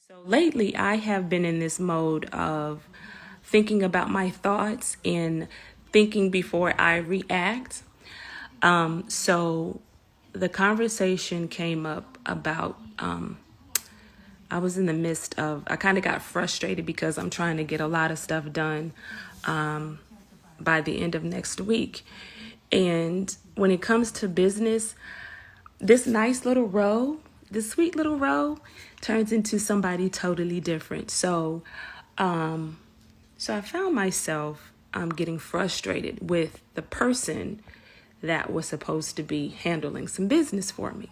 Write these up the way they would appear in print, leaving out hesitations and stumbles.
So lately, I have been in this mode of thinking about my thoughts and thinking before I react. So the conversation came up about I was in the midst of, I kind of got frustrated because I'm trying to get a lot of stuff done by the end of next week. And when it comes to business, this nice little row, this sweet little row turns into somebody totally different. So I found myself getting frustrated with the person that was supposed to be handling some business for me.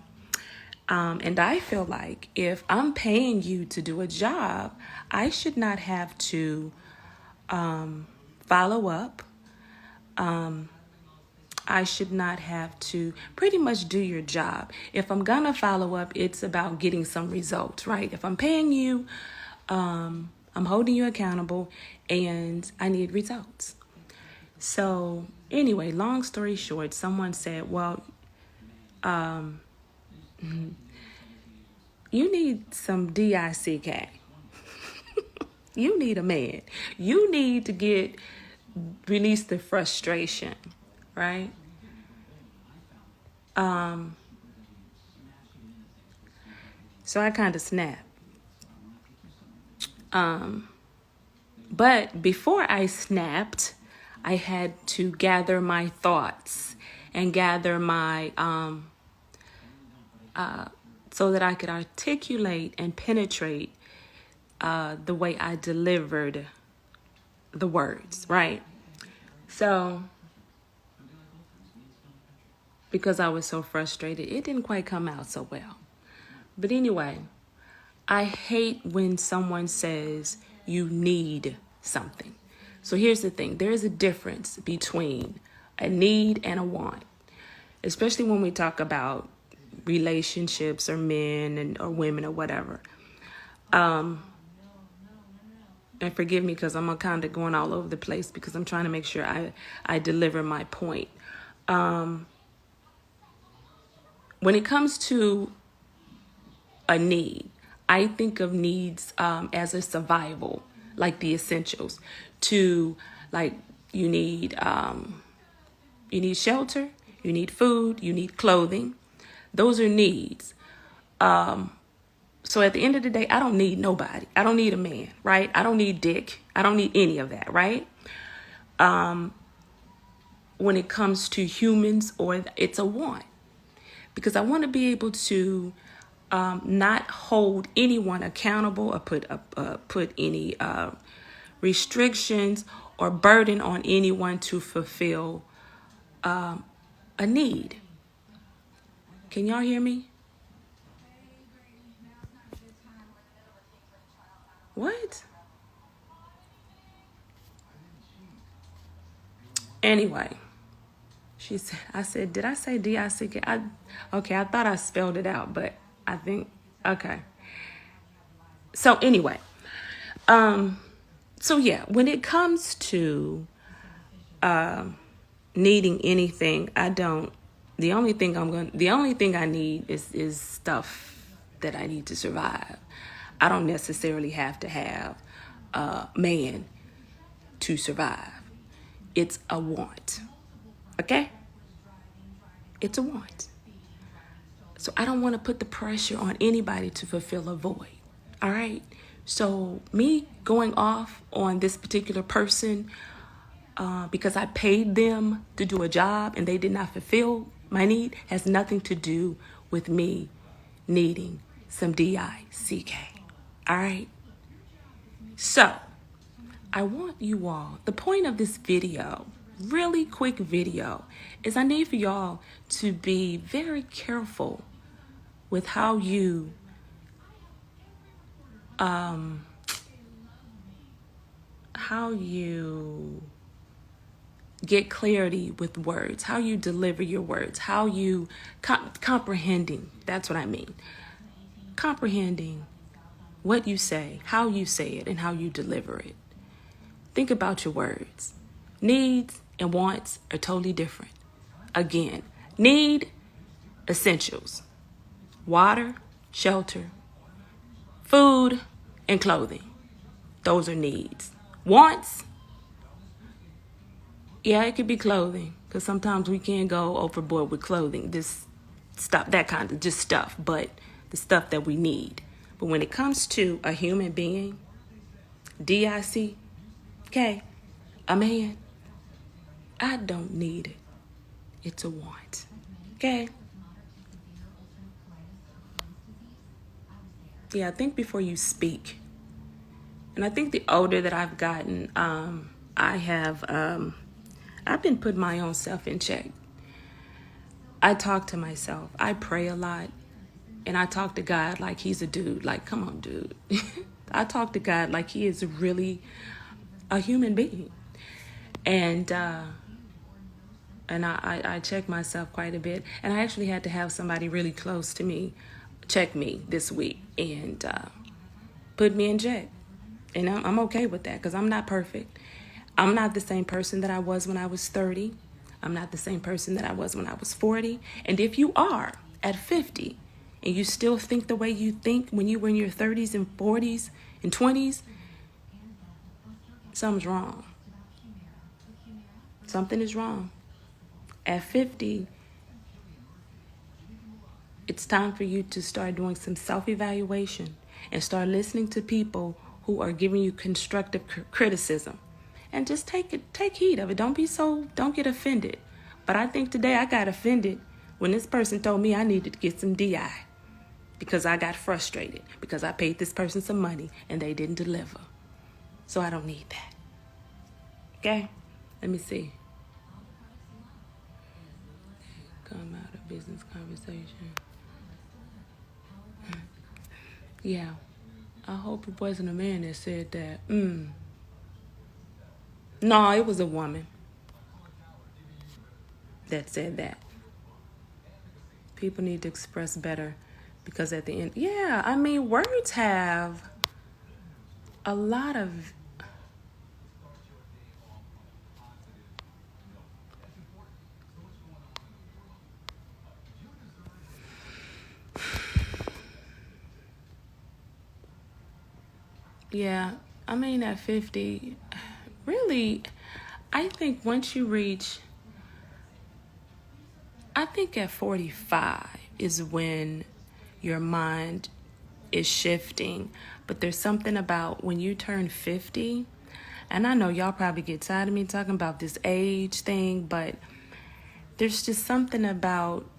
And I feel like if I'm paying you to do a job, I should not have to follow up. I should not have to pretty much do your job. If I'm gonna follow up, it's about getting some results, right? If I'm paying you, I'm holding you accountable, and I need results. So anyway, long story short, someone said, well, you need some DICK. You need a man. You need to release the frustration, right? So I kind of snapped. But before I snapped, I had to gather my thoughts and gather my, so that I could articulate and penetrate the way I delivered the words, right? So, because I was so frustrated, it didn't quite come out so well. But anyway, I hate when someone says you need something. So here's the thing. There is a difference between a need and a want, especially when we talk about relationships or men or women or whatever. And forgive me because I'm kind of going all over the place because I'm trying to make sure I deliver my point. When it comes to a need, I think of needs as a survival, like the essentials. Like you need shelter, you need food, you need clothing. Those are needs. So at the end of the day, I don't need nobody. I don't need a man, right? I don't need dick. I don't need any of that, right? When it comes to humans, it's a want. Because I want to be able to not hold anyone accountable or put any restrictions or burden on anyone to fulfill a need. Can y'all hear me? What? Anyway, I said, did I say D-I-C-K? Okay, I thought I spelled it out, but I think, okay. So anyway, so yeah, when it comes to needing anything, the only thing I need is stuff that I need to survive. I don't necessarily have to have a man to survive. It's a want. Okay? It's a want. So I don't want to put the pressure on anybody to fulfill a void. All right? So me going off on this particular person because I paid them to do a job and they did not fulfill my need has nothing to do with me needing some DICK. All right? So I want you all, the point of this video, really quick video, is I need for y'all to be very careful with how you get clarity with words, how you deliver your words, how you comprehending, that's what I mean. Comprehending what you say, how you say it, and how you deliver it. Think about your words. Needs and wants are totally different. Again, need, essentials. Water, shelter, food, and clothing. Those are needs. Wants, yeah, it could be clothing, because sometimes we can go overboard with clothing. This stuff, that kind of just stuff, but the stuff that we need. But when it comes to a human being, DIC, okay, a man, I don't need it. It's a want, okay? Yeah, I think before you speak. And I think the older that I've gotten, I've been putting my own self in check. I talk to myself. I pray a lot. And I talk to God like he's a dude. Like, come on, dude. I talk to God like he is really a human being. And I check myself quite a bit. And I actually had to have somebody really close to me check me this week and put me in check. And I'm okay with that, because I'm not perfect. I'm not the same person that I was when I was 30. I'm not the same person that I was when I was 40. And if you are at 50 and you still think the way you think when you were in your 30s and 40s and 20s, something's wrong. Something is wrong. At 50, it's time for you to start doing some self-evaluation and start listening to people who are giving you constructive criticism. And just take heed of it. Don't get offended. But I think today I got offended when this person told me I needed to get some DI, because I got frustrated because I paid this person some money and they didn't deliver. So I don't need that. Okay? Let me see. Come out of business conversation. Yeah. I hope it wasn't a man that said that. No, it was a woman that said that. People need to express better, because at the end, yeah, I mean, words have a lot of yeah, I mean, at 50, really, I think once you reach, I think at 45 is when your mind is shifting. But there's something about when you turn 50, and I know y'all probably get tired of me talking about this age thing, but there's just something about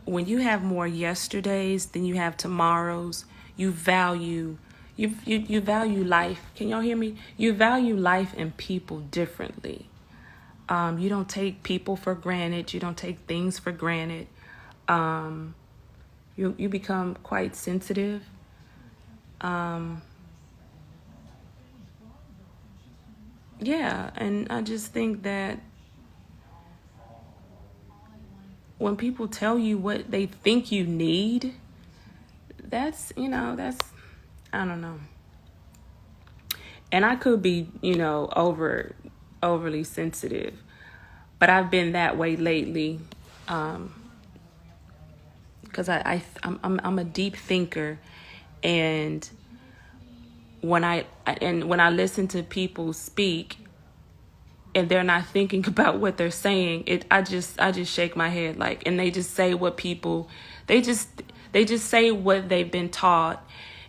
when you have more yesterdays than you have tomorrows, you value life. Can y'all hear me? You value life and people differently. You don't take people for granted. You don't take things for granted. You become quite sensitive. Yeah, and I just think that when people tell you what they think you need, that's, I don't know. And I could be, overly sensitive, but I've been that way lately, because I'm a deep thinker, and when I listen to people speak and they're not thinking about what they're saying, I just shake my head, like, and they just say what people, they just say what they've been taught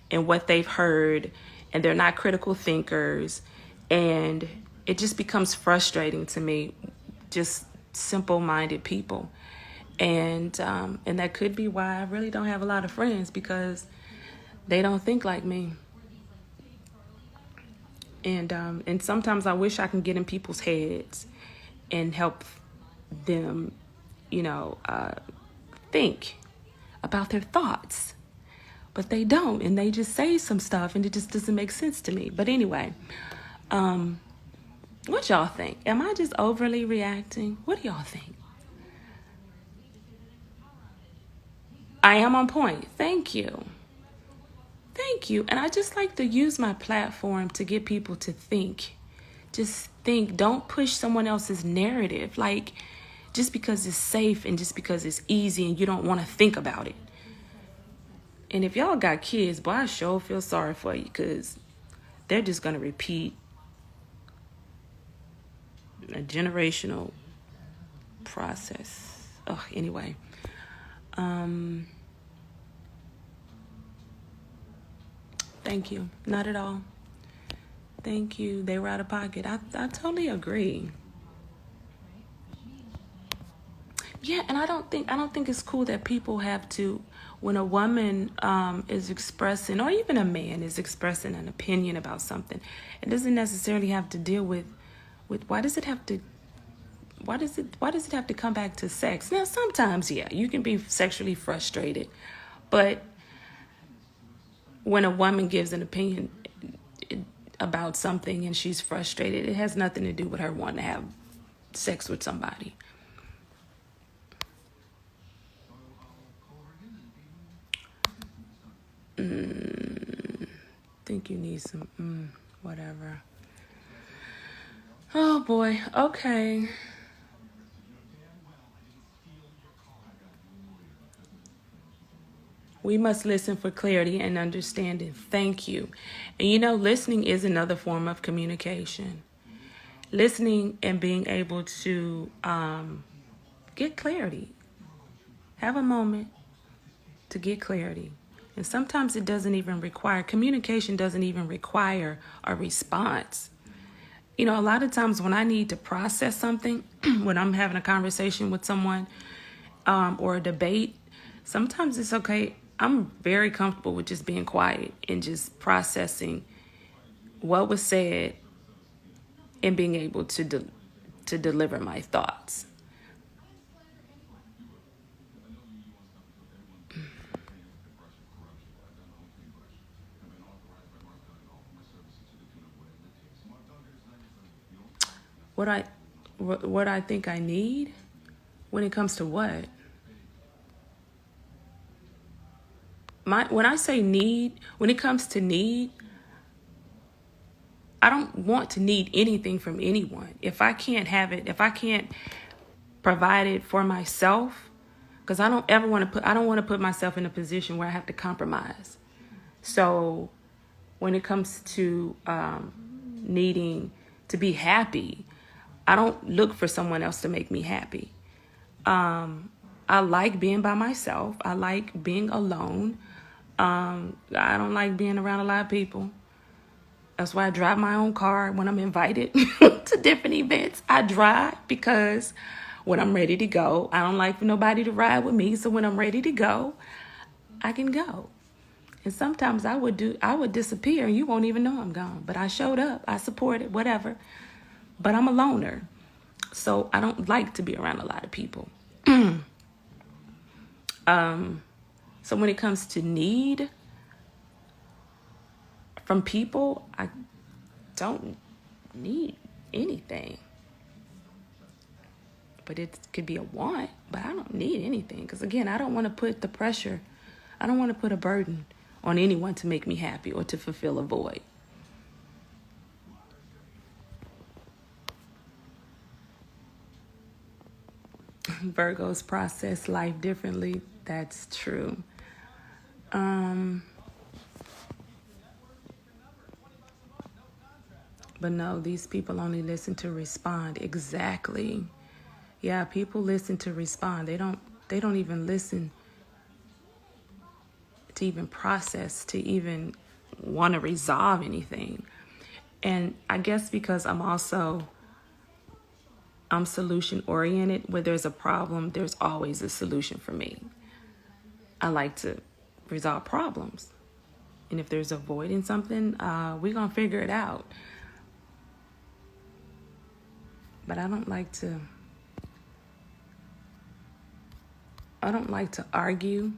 and what they've heard, and they're not critical thinkers, and it just becomes frustrating to me, just simple-minded people. And that could be why I really don't have a lot of friends, because they don't think like me. And sometimes I wish I can get in people's heads and help them, think about their thoughts. But they don't, and they just say some stuff, and it just doesn't make sense to me. But anyway, what y'all think? Am I just overly reacting? What do y'all think? I am on point. Thank you. Thank you. And I just like to use my platform to get people to think. Just think. Don't push someone else's narrative. Like, just because it's safe and just because it's easy and you don't want to think about it. And if y'all got kids, boy, I sure feel sorry for you, because they're just going to repeat a generational process. Oh, anyway. Thank you. Not at all. Thank you. They were out of pocket. I totally agree. Yeah, and I don't think it's cool that people have to, when a woman is expressing, or even a man is expressing an opinion about something, it doesn't necessarily have to deal with why does it have to come back to sex? Now, sometimes, yeah, you can be sexually frustrated, but when a woman gives an opinion about something and she's frustrated, it has nothing to do with her wanting to have sex with somebody. Think you need some whatever. Oh boy. Okay. We must listen for clarity and understanding. Thank you. And listening is another form of communication. Listening and being able to get clarity. Have a moment to get clarity. And sometimes it doesn't even require, communication doesn't even require a response. A lot of times when I need to process something, when I'm having a conversation with someone or a debate, sometimes it's okay. I'm very comfortable with just being quiet and just processing what was said and being able to deliver my thoughts. What I think I need when it comes to what? When I say need, when it comes to need, I don't want to need anything from anyone. If I can't have it, if I can't provide it for myself, because I don't want to put myself in a position where I have to compromise. So when it comes to needing to be happy, I don't look for someone else to make me happy. I like being by myself. I like being alone. I don't like being around a lot of people. That's why I drive my own car when I'm invited to different events. I drive because when I'm ready to go, I don't like for nobody to ride with me. So when I'm ready to go, I can go. And sometimes I would disappear and you won't even know I'm gone. But I showed up, I supported, whatever. But I'm a loner. So I don't like to be around a lot of people. So when it comes to need from people, I don't need anything. But it could be a want, but I don't need anything. Because again, I don't want to put the pressure, I don't want to put a burden on anyone to make me happy or to fulfill a void. Virgos process life differently. That's true. But no, these people only listen to respond. Exactly. Yeah, people listen to respond. They don't even listen to even process, to even want to resolve anything. And I guess because I'm solution oriented. Where there's a problem, there's always a solution for me. I like to resolve problems. And if there's a void in something, we're going to figure it out. But I don't like to argue.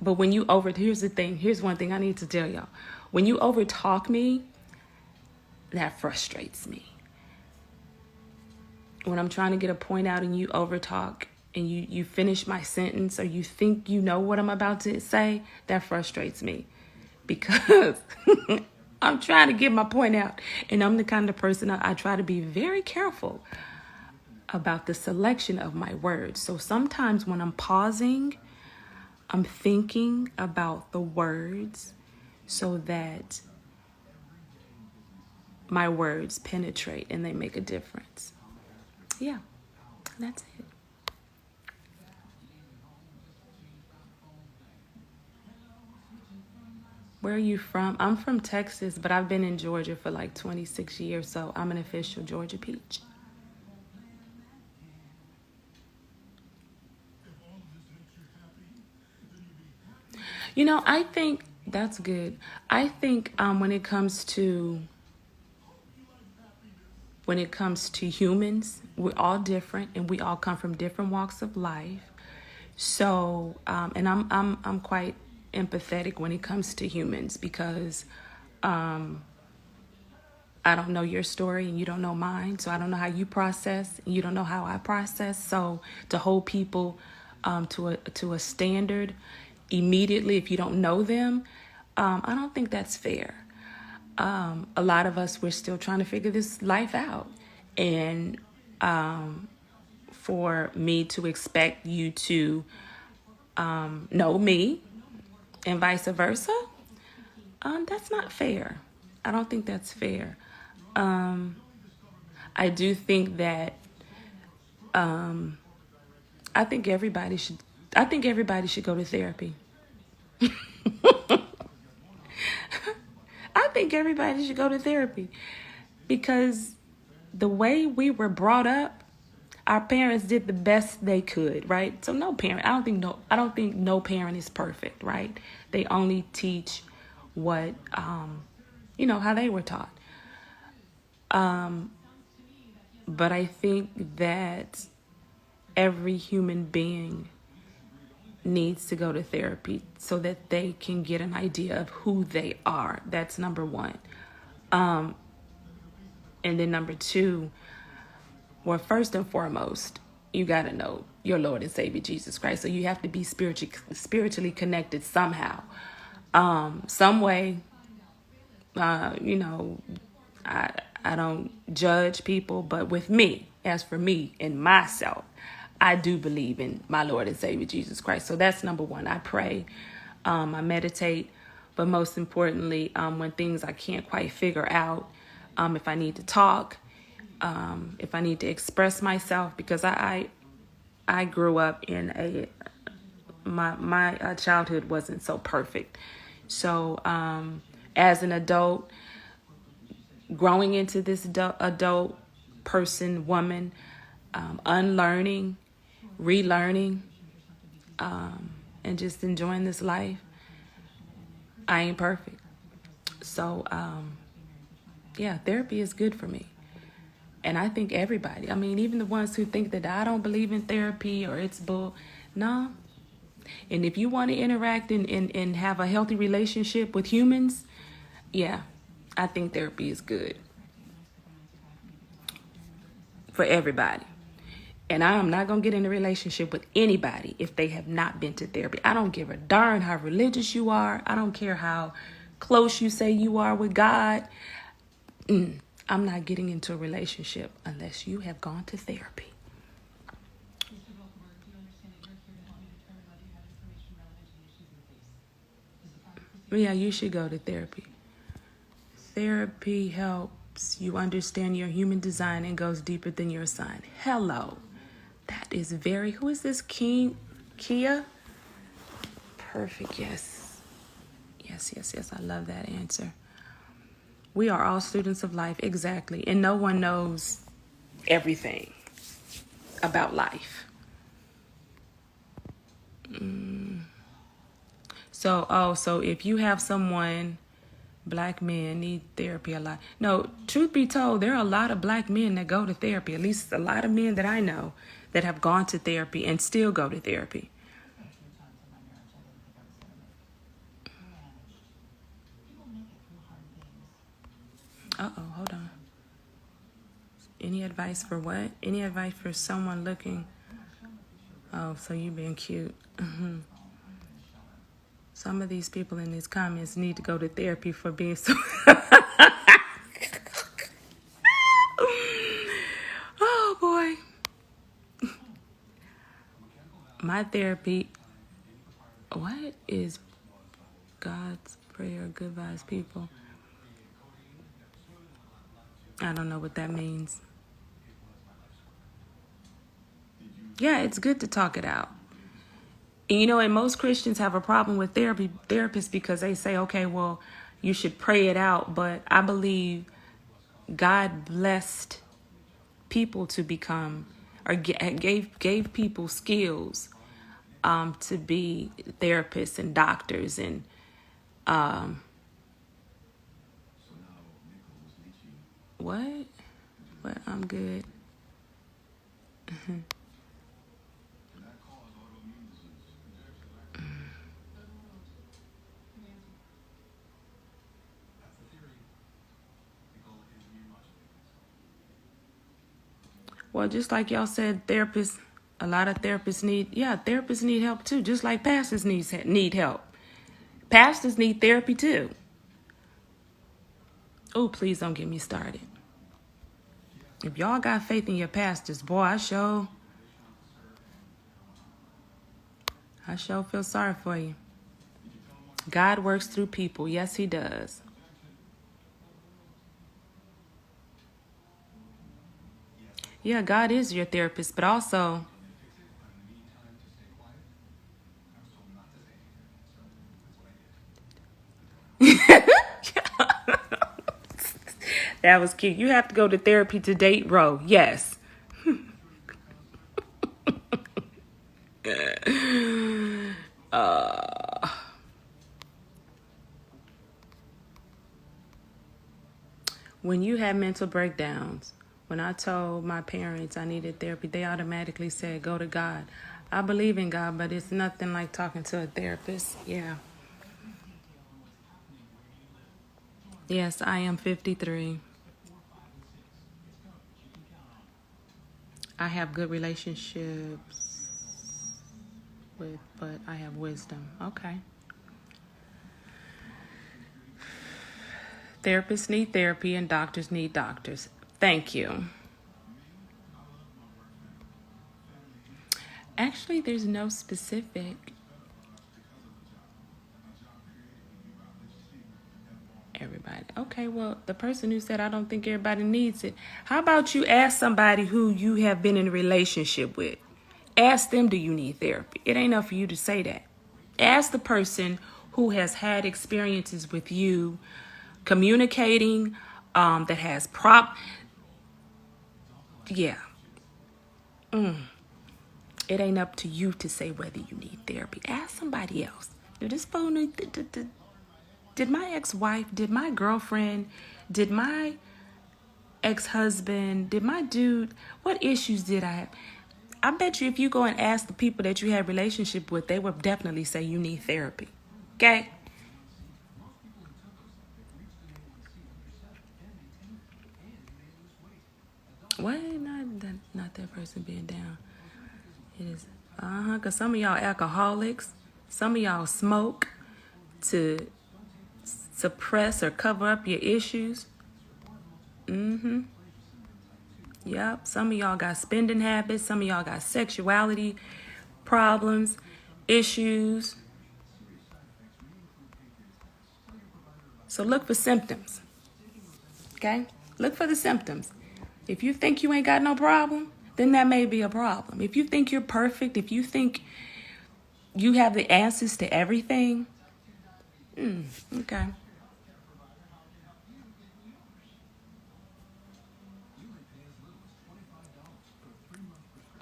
But when you here's one thing I need to tell y'all. When you overtalk me, that frustrates me. When I'm trying to get a point out and you overtalk and you finish my sentence or you think you know what I'm about to say, that frustrates me. Because I'm trying to get my point out. And I'm the kind of person I try to be very careful about the selection of my words. So sometimes when I'm pausing, I'm thinking about the words so that my words penetrate and they make a difference. Yeah, that's it. Where are you from? I'm from Texas, but I've been in Georgia for like 26 years, so I'm an official Georgia peach. I think that's good. I think when it comes to humans, we're all different and we all come from different walks of life. So, and I'm quite empathetic when it comes to humans because I don't know your story and you don't know mine. So I don't know how you process and you don't know how I process. So to hold people to a standard immediately if you don't know them, I don't think that's fair. A lot of us, we're still trying to figure this life out. And for me to expect you to know me and vice versa, that's not fair. I don't think that's fair. I do think that I think everybody should. I think everybody should go to therapy. I think everybody should go to therapy because the way we were brought up, our parents did the best they could, right? So no parent, I don't think no parent is perfect, right? They only teach what how they were taught. But I think that every human being needs to go to therapy so that they can get an idea of who they are. That's number one. And then number two, well, first and foremost, you got to know your Lord and Savior Jesus Christ. So you have to be spiritually connected somehow, some way. I I don't judge people, but with me, as for me and myself, I do believe in my Lord and Savior Jesus Christ. So that's number one. I pray, I meditate, but most importantly, when things I can't quite figure out, if I need to talk, if I need to express myself, because I grew up in my childhood wasn't so perfect. So as an adult, growing into this adult person, woman, unlearning, relearning, and just enjoying this life, I ain't perfect. So, yeah, therapy is good for me. And I think everybody, I mean, even the ones who think that I don't believe in therapy or it's bull, no. And if you want to interact and have a healthy relationship with humans, yeah, I think therapy is good for everybody. And I am not going to get in a relationship with anybody if they have not been to therapy. I don't give a darn how religious you are. I don't care how close you say you are with God. I'm not getting into a relationship unless you have gone to therapy. Yeah, you should go to therapy. Therapy helps you understand your human design and goes deeper than your sign. Hello. That is who is this? Kia? Perfect, yes. Yes. I love that answer. We are all students of life, exactly. And no one knows everything about life. So if you have someone, black men need therapy a lot. No, truth be told, there are a lot of black men that go to therapy, at least a lot of men that I know that have gone to therapy and still go to therapy. Hold on. Any advice for what? Any advice for someone looking? Oh, so you being cute. Some of these people in these comments need to go to therapy for being so... Oh, boy. My therapy What is God's prayer, good vibes people? I don't know what that means. Yeah, it's good to talk it out. And and most Christians have a problem with therapists because they say, okay, well, you should pray it out. But I believe God blessed people to become, or gave people skills to be therapists and doctors and what? But I'm good. Well, just like y'all said, therapists, a lot of therapists need help too, just like pastors need help. Pastors need therapy too. Oh, please don't get me started. If y'all got faith in your pastors, boy, I sure feel sorry for you. God works through people. Yes, he does. Yeah, God is your therapist, but also that was cute. You have to go to therapy to date Ro. Yes. When you have mental breakdowns, when I told my parents I needed therapy, they automatically said, go to God. I believe in God, but it's nothing like talking to a therapist. Yeah. Yes, I am 53. I have good relationships but I have wisdom. Okay. Therapists need therapy and doctors need doctors. Thank you. Actually, there's no specific. Everybody. Okay, well, the person who said I don't think everybody needs it. How about you ask somebody who you have been in a relationship with? Ask them, do you need therapy? It ain't enough for you to say that. Ask the person who has had experiences with you communicating, that has yeah. It ain't up to you to say whether you need therapy. Ask somebody else. Did this phone need did my ex-wife, did my girlfriend, did my ex-husband, did my dude, what issues did I have? I bet you if you go and ask the people that you have a relationship with, they will definitely say you need therapy. Okay? Why not that person being down? It is, because some of y'all alcoholics, some of y'all smoke to suppress or cover up your issues. Yep. Some of y'all got spending habits. Some of y'all got sexuality problems, issues. So look for symptoms. Okay? Look for the symptoms. If you think you ain't got no problem, then that may be a problem. If you think you're perfect, if you think you have the answers to everything, okay.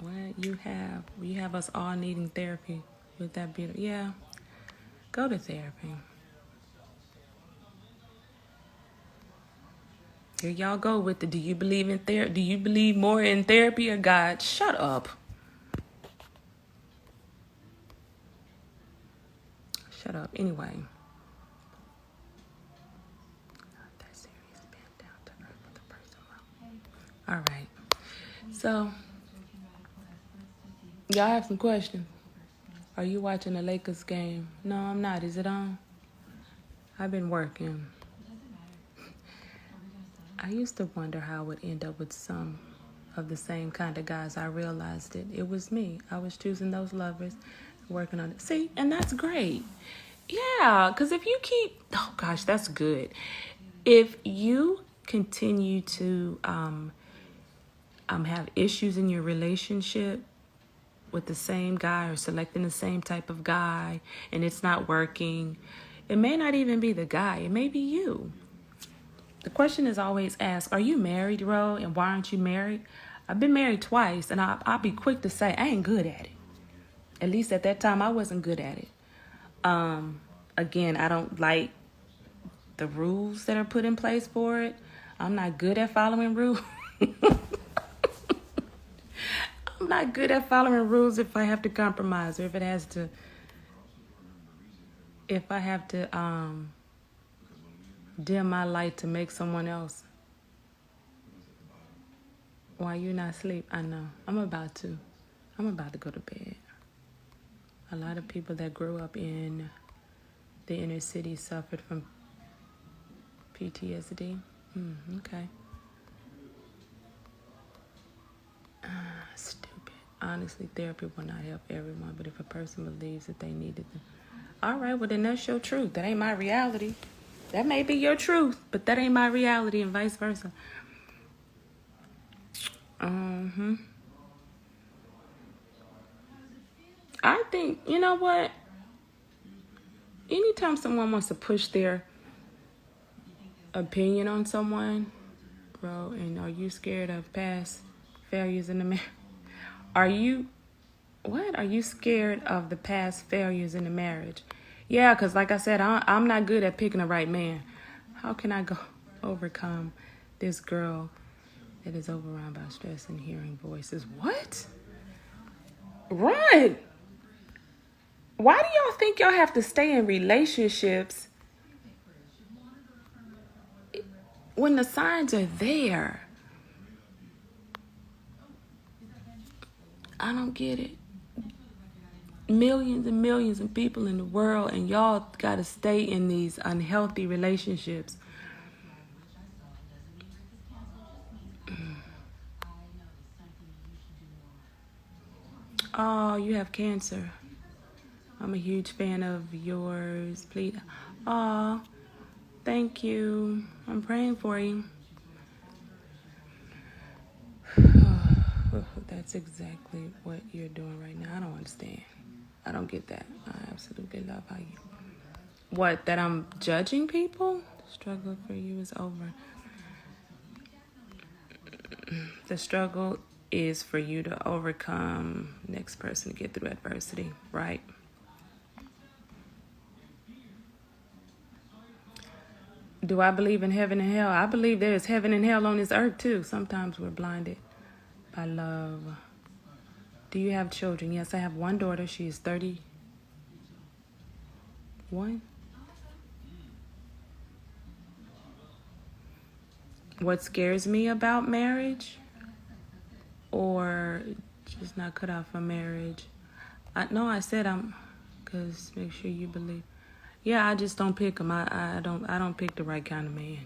Well, you have us all needing therapy. Would that be? Yeah. Go to therapy. Here y'all go with the do you believe in therapy? Do you believe more in therapy or God? Shut up. Shut up. Anyway. Not that serious. Being down to earth with the person. All right. So, y'all have some questions. Are you watching the Lakers game? No, I'm not. Is it on? I've been working. I used to wonder how I would end up with some of the same kind of guys. I realized it. It was me. I was choosing those lovers. Working on it. See, and that's great. Yeah, because if you keep, oh gosh, that's good. If you continue to have issues in your relationship with the same guy or selecting the same type of guy and it's not working, it may not even be the guy, it may be you. The question is always asked, are you married, Ro, and why aren't you married? I've been married twice, and I'll be quick to say I ain't good at it. At least at that time, I wasn't good at it. Again, I don't like the rules that are put in place for it. I'm not good at following rules. I'm not good at following rules if I have to compromise or if I have to dim my light to make someone else. Why you not asleep? I know. I'm about to go to bed. A lot of people that grew up in the inner city suffered from PTSD. Okay. Stupid. Honestly, therapy will not help everyone, but if a person believes that they needed them. All right, well then that's your truth. That ain't my reality. That may be your truth, but that ain't my reality, and vice versa. I think, you know what? Anytime someone wants to push their opinion on someone, bro, and are you scared of past failures in the marriage? Are you scared of the past failures in the marriage? Yeah, because like I said, I'm not good at picking the right man. How can I overcome this girl that is overrun by stress and hearing voices? What? Run! Why do y'all think y'all have to stay in relationships when the signs are there? I don't get it. Millions and millions of people in the world, and y'all got to stay in these unhealthy relationships. Oh, you have cancer. I'm a huge fan of yours. Please. Oh, thank you. I'm praying for you. That's exactly what you're doing right now. I don't understand. I don't get that. I absolutely love how you... What, that I'm judging people? The struggle for you is over. The struggle is for you to overcome next person to get through adversity, right? Do I believe in heaven and hell? I believe there is heaven and hell on this earth too. Sometimes we're blinded by love. Do you have children? Yes, I have one daughter. She is 31. What scares me about marriage, or just not cut out for marriage? I said because make sure you believe. Yeah, I just don't pick them. I don't pick the right kind of man.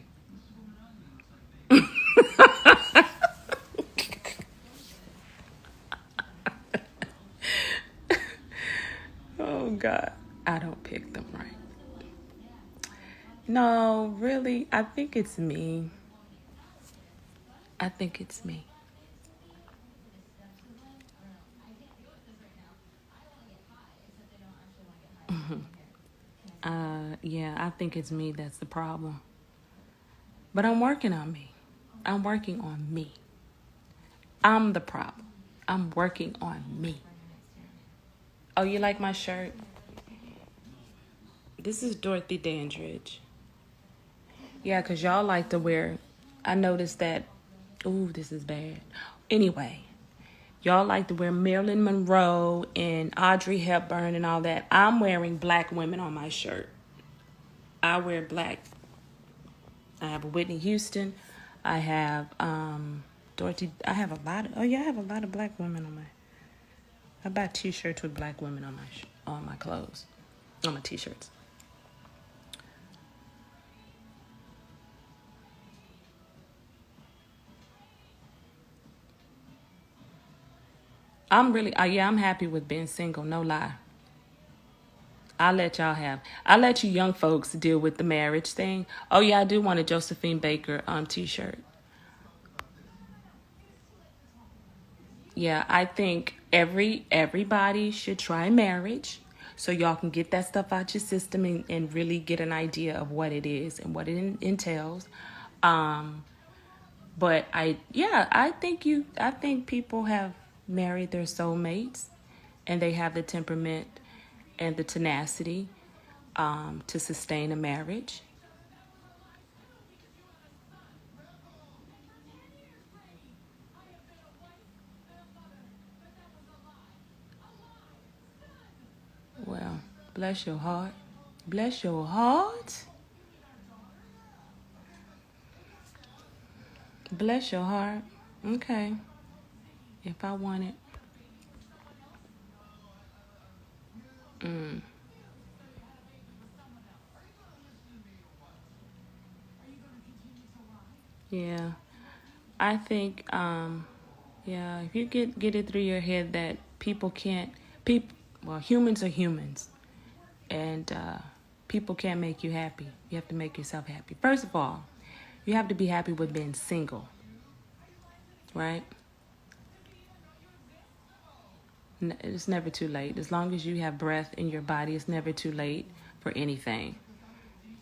Oh God, I don't pick them right. No, really, I think it's me. Yeah, I think it's me that's the problem. But I'm working on me. I'm working on me. I'm the problem. I'm working on me. Oh, you like my shirt? This is Dorothy Dandridge. Yeah, because y'all like to wear... I noticed that... Ooh, this is bad. Anyway, y'all like to wear Marilyn Monroe and Audrey Hepburn and all that. I'm wearing black women on my shirt. I wear black. I have Whitney Houston. I have Dorothy. I have a lot of... I have a lot of black women on my... I buy t-shirts with black women on my clothes. On my t-shirts. I'm really... I'm happy with being single. No lie. I'll let you young folks deal with the marriage thing. Oh yeah, I do want a Josephine Baker t-shirt. Yeah, I think everybody should try marriage so y'all can get that stuff out your system and really get an idea of what it is and what it entails. Um, but I think people have married their soulmates and they have the temperament and the tenacity to sustain a marriage. Well, bless your heart. Bless your heart. Bless your heart. Okay. If I want it. Yeah. I think yeah, if you get it through your head that people well, humans are humans and people can't make you happy. You have to make yourself happy. First of all, you have to be happy with being single, right? It's never too late. As long as you have breath in your body, it's never too late for anything.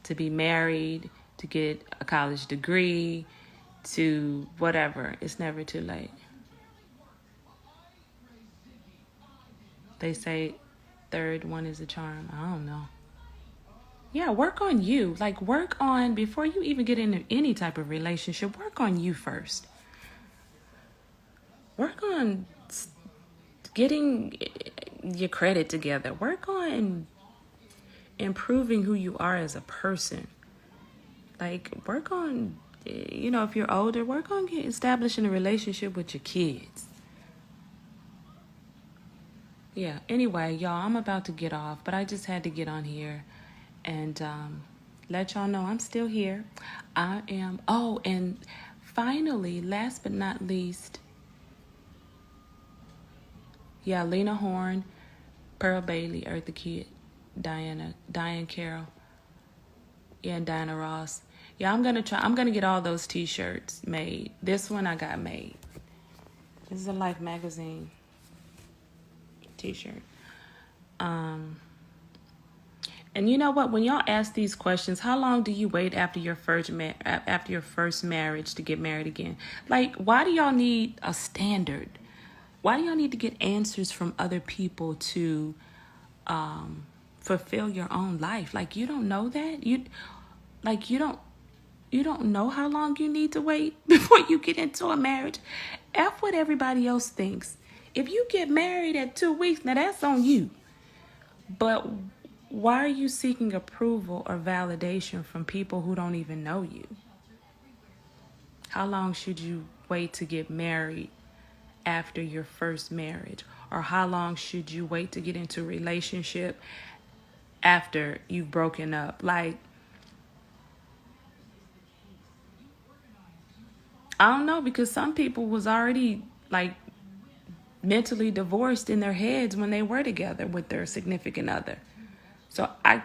To be married, to get a college degree, to whatever. It's never too late. They say third one is a charm. I don't know. Yeah, work on you. Like, work on, before you even get into any type of relationship, work on you first. Work on getting your credit together. Work on improving who you are as a person. Like, work on, if you're older, work on establishing a relationship with your kids. Yeah, anyway, y'all, I'm about to get off, but I just had to get on here and let y'all know I'm still here. I am, oh, and finally, last but not least, yeah, Lena Horne, Pearl Bailey, Eartha Kitt, Diane Carroll, yeah, and Diana Ross. Yeah, I'm gonna get all those t-shirts made. This one I got made. This is a Life magazine t-shirt. And you know what? When y'all ask these questions, how long do you wait after your first marriage to get married again? Like, why do y'all need a standard? Why do y'all need to get answers from other people to fulfill your own life? Like, you don't know that? You don't know how long you need to wait before you get into a marriage. F what everybody else thinks. If you get married at 2 weeks, now that's on you. But why are you seeking approval or validation from people who don't even know you? How long should you wait to get married after your first marriage? Or how long should you wait to get into a relationship after you've broken up? Like, I don't know, because some people was already like mentally divorced in their heads when they were together with their significant other. So I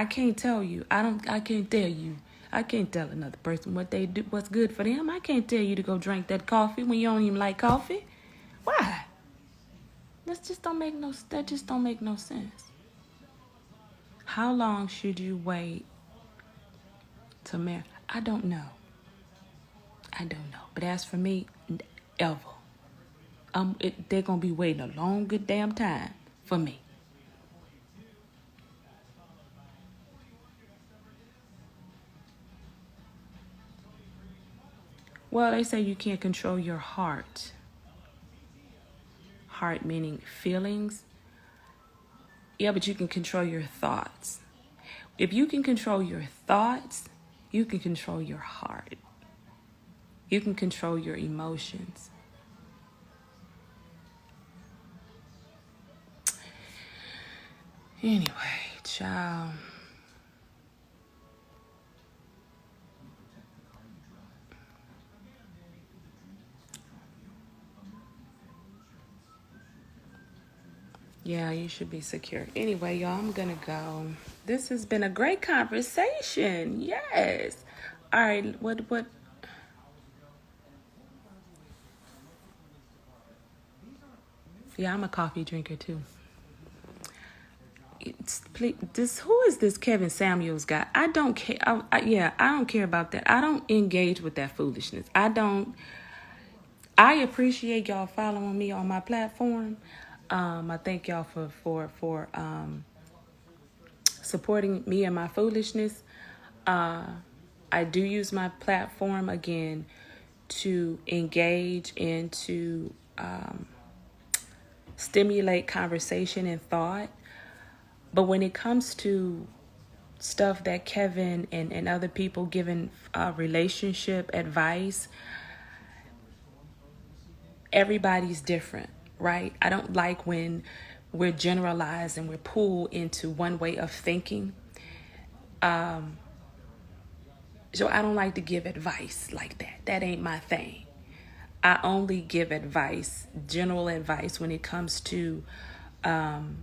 can't tell you. I can't tell you. I can't tell another person what they do, what's good for them. I can't tell you to go drink that coffee when you don't even like coffee. Why? That just don't make no sense. How long should you wait to marry? I don't know. But as for me, ever. They're gonna be waiting a long good damn time for me. Well, they say you can't control your heart. Heart meaning feelings. Yeah, but you can control your thoughts. If you can control your thoughts, you can control your heart. You can control your emotions. Anyway, child. Yeah, you should be secure. Anyway, y'all, I'm gonna go. This has been a great conversation. Yes. All right. What? Yeah, I'm a coffee drinker too. Who is this Kevin Samuels guy? I don't care. I don't care about that. I don't engage with that foolishness. I don't. I appreciate y'all following me on my platform. I thank y'all for supporting me and my foolishness. I do use my platform again to engage and to stimulate conversation and thought. But when it comes to stuff that Kevin and other people giving relationship advice, everybody's different, right? I don't like when we're generalized and we're pulled into one way of thinking. So I don't like to give advice like that. That ain't my thing. I only give advice, general advice, when it comes to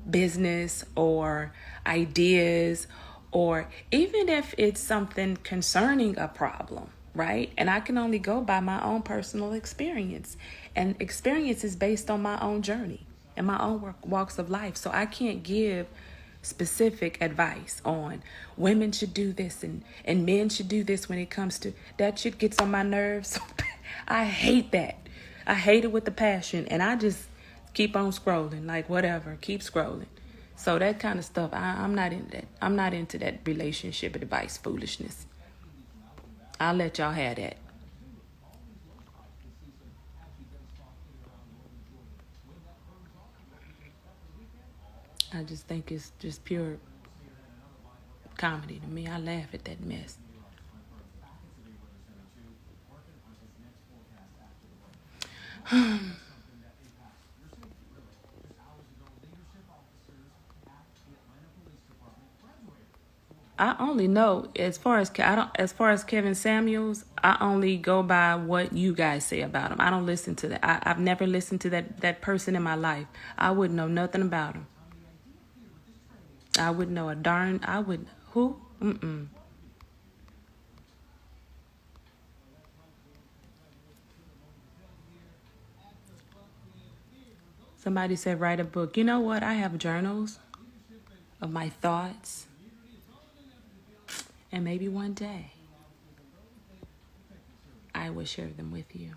business or ideas, or even if it's something concerning a problem, right? And I can only go by my own personal experience. And experience is based on my own journey and my own walks of life. So I can't give specific advice on women should do this and men should do this. When it comes to that, shit gets on my nerves. I hate that. I hate it with the passion, and I just keep on scrolling, like whatever, keep scrolling. So that kind of stuff, I'm not into that. I'm not into that relationship advice foolishness. I'll let y'all have that. I just think it's just pure comedy to me. I laugh at that mess. I only know as far as Kevin Samuels, I only go by what you guys say about him. I don't listen to that. I've never listened to that person in my life. I wouldn't know nothing about him. I wouldn't know a darn. I would who? Mm-mm. Somebody said write a book. You know what? I have journals of my thoughts, and maybe one day I will share them with you.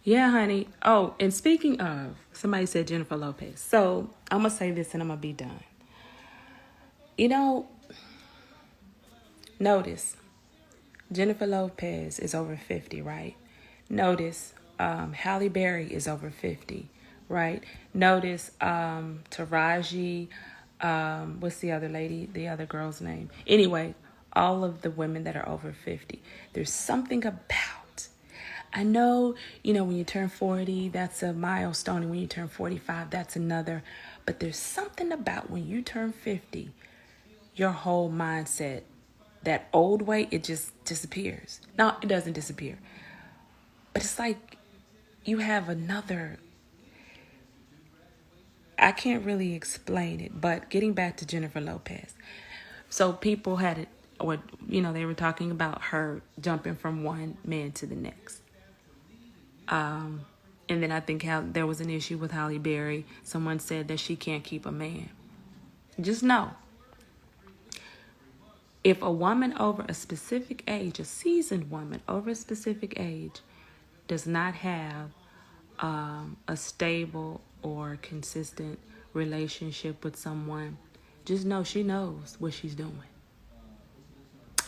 Yeah, honey. Oh, and speaking of, somebody said Jennifer Lopez. So I'm going to say this and I'm going to be done. You know, notice Jennifer Lopez is over 50, right? Notice Halle Berry is over 50, right? Notice Taraji, what's the other lady, the other girl's name? Anyway, all of the women that are over 50. There's something about, I know, when you turn 40, that's a milestone. And when you turn 45, that's another. But there's something about when you turn 50, your whole mindset, that old way, it just disappears. No, it doesn't disappear. But it's like you have another, I can't really explain it, but getting back to Jennifer Lopez. So people had it, or, they were talking about her jumping from one man to the next. And then I think there was an issue with Halle Berry. Someone said that she can't keep a man. Just know, if a woman over a specific age, a seasoned woman over a specific age, does not have a stable or consistent relationship with someone, just know she knows what she's doing.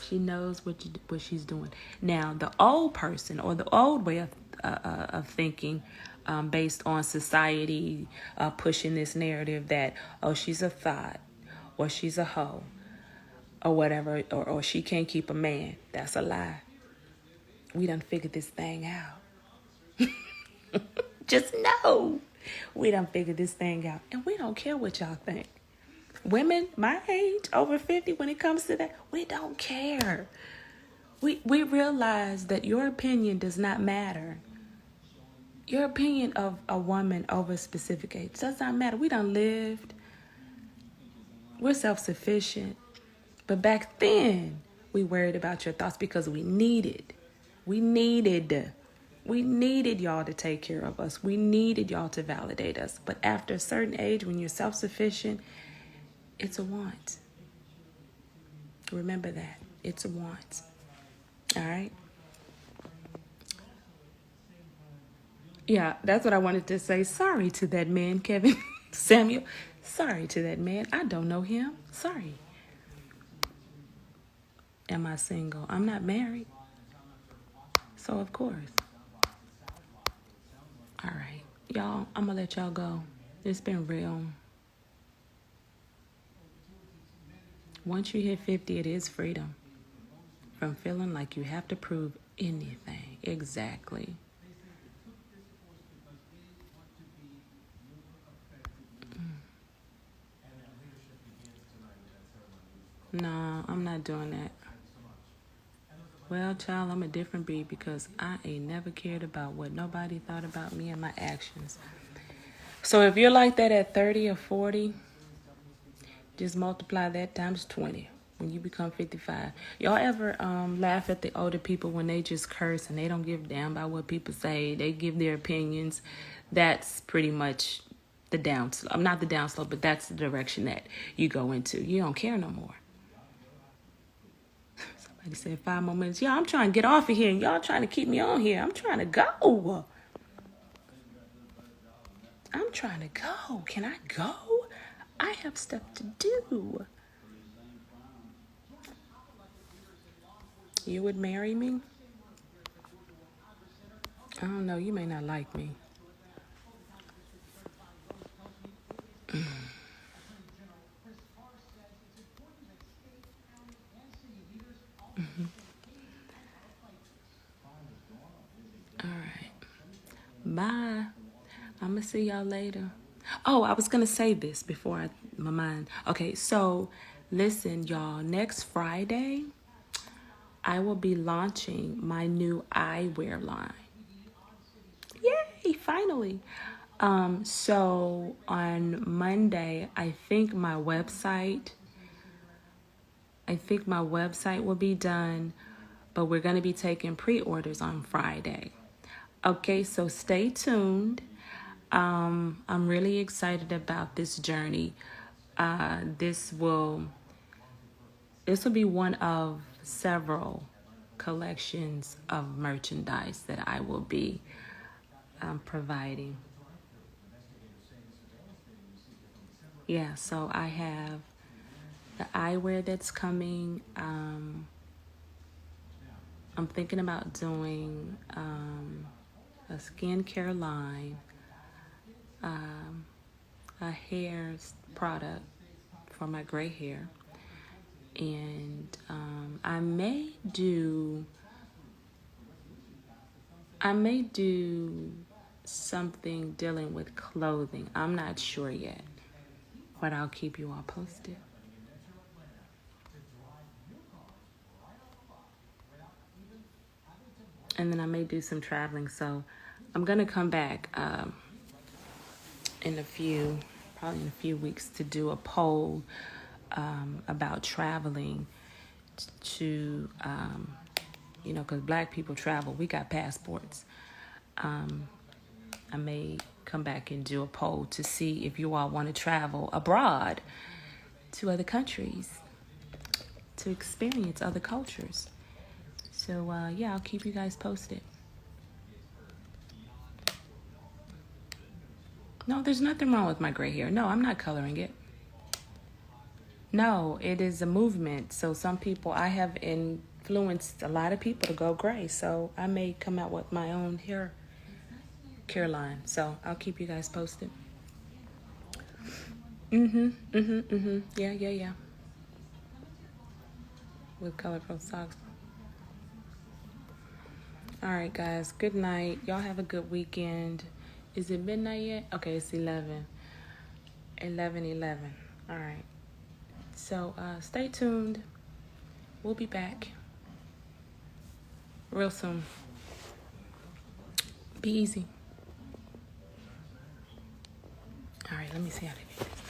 She knows what she's doing. Now, the old person or the old way of thinking, based on society pushing this narrative that, oh, she's a thought, or she's a hoe, or whatever, or she can't keep a man. That's a lie. We done figured this thing out. Just know we done figured this thing out, and we don't care what y'all think. Women my age, over 50, when it comes to that, we don't care. We realize that your opinion does not matter. Your opinion of a woman over a specific age does not matter. We done lived. We're self-sufficient. But back then, we worried about your thoughts because we needed y'all to take care of us. We needed y'all to validate us. But after a certain age, when you're self-sufficient, it's a want. Remember that. It's a want. All right? Yeah, that's what I wanted to say. Sorry to that man, Kevin Samuel. Sorry to that man. I don't know him. Sorry. Am I single? I'm not married. So, of course. All right. Y'all, I'm going to let y'all go. It's been real. Once you hit 50, it is freedom from feeling like you have to prove anything. Exactly. No, I'm not doing that. Well, child, I'm a different breed because I ain't never cared about what nobody thought about me and my actions. So if you're like that at 30 or 40, just multiply that times 20 when you become 55. Y'all ever laugh at the older people when they just curse and they don't give a damn about what people say? They give their opinions. That's pretty much the downslope. Not the downslope, but that's the direction that you go into. You don't care no more. Somebody said 5 more minutes. Yeah, I'm trying to get off of here, and y'all trying to keep me on here. I'm trying to go. I'm trying to go. Can I go? I have stuff to do. You would marry me? I don't know. You may not like me. All right. Bye. I'm going to see y'all later. Oh, I was going to say this before my mind. Okay, so listen, y'all. Next Friday, I will be launching my new eyewear line. Yay, finally. So on Monday, I think my website will be done, but we're going to be taking pre-orders on Friday. Okay, so stay tuned. I'm really excited about this journey. This will be one of several collections of merchandise that I will be providing. Yeah, so I have the eyewear that's coming. I'm thinking about doing a skincare line, a hair product for my gray hair, and I may do something dealing with clothing. I'm not sure yet, but I'll keep you all posted. And then I may do some traveling. So I'm going to come back in a few weeks to do a poll about traveling to, because Black people travel. We got passports. I may come back and do a poll to see if you all want to travel abroad to other countries to experience other cultures. So, I'll keep you guys posted. No, there's nothing wrong with my gray hair. No, I'm not coloring it. No, it is a movement. So some people, I have influenced a lot of people to go gray. So I may come out with my own hair care line. So I'll keep you guys posted. Yeah. With colorful socks. All right, guys. Good night. Y'all have a good weekend. Is it midnight yet? Okay, it's 11. 11. All right. So stay tuned. We'll be back. real soon. Be easy. All right, let me see how they do this.